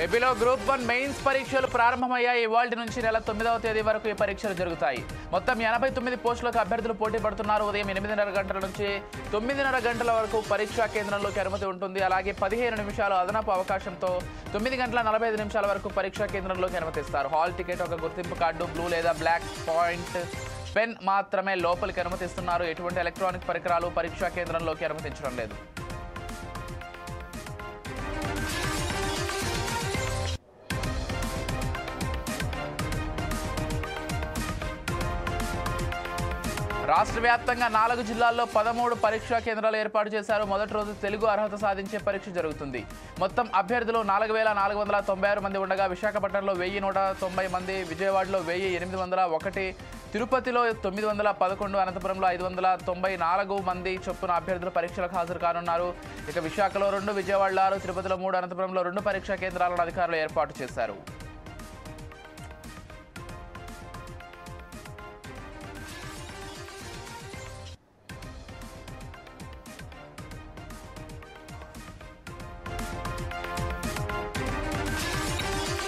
ఏపీలో group 1 mains పరీక్షలు ప్రారంభమయ్యాయి. ఇవాల్టి నుంచి నెల 9వ తేదీ వరకు ఈ పరీక్షలు జరుగుతాయి. మొత్తం 89 పోస్టులకు అభ్యర్థులు పోటీ పడుతున్నారు. ఉదయం 8:30 గంటల నుంచి 9:30 గంటల వరకు పరీక్షా కేంద్రంలోకి అనుమతి ఉంటుంది. అలాగే 15 నిమిషాలు అదనపు అవకాశంతో 9 గంటల 45 నిమిషాల వరకు పరీక్షా కేంద్రంలోకి అనుమతిస్తారు. హాల్ టికెట్, ఒక గుర్తింపు కార్డు, బ్లూ లేదా బ్లాక్ పాయింట్ పెన్ మాత్రమే లోపలికి అనుమతిస్తున్నారు. ఎటువంటి ఎలక్ట్రానిక్ పరికరాలు పరీక్షా కేంద్రంలోకి అనుమతించడం లేదు. రాష్ట్ర వ్యాప్తంగా 4 జిల్లాల్లో 13 పరీక్షా కేంద్రాలు ఏర్పాటు చేశారు. మొదటి రోజు తెలుగు అర్హత సాధించే పరీక్ష జరుగుతుంది. మొత్తం అభ్యర్థులు 4,496 మంది ఉండగా విశాఖపట్నంలో 1,190 మంది, విజయవాడలో 1,801, తిరుపతిలో 911, అనంతపురంలో 594 మంది చొప్పున అభ్యర్థులు పరీక్షలకు హాజరు కానున్నారు. ఇక విశాఖలో 2, విజయవాడలో 6, తిరుపతిలో 3, అనంతపురంలో 2 పరీక్షా కేంద్రాలను అధికారులు ఏర్పాటు చేశారు.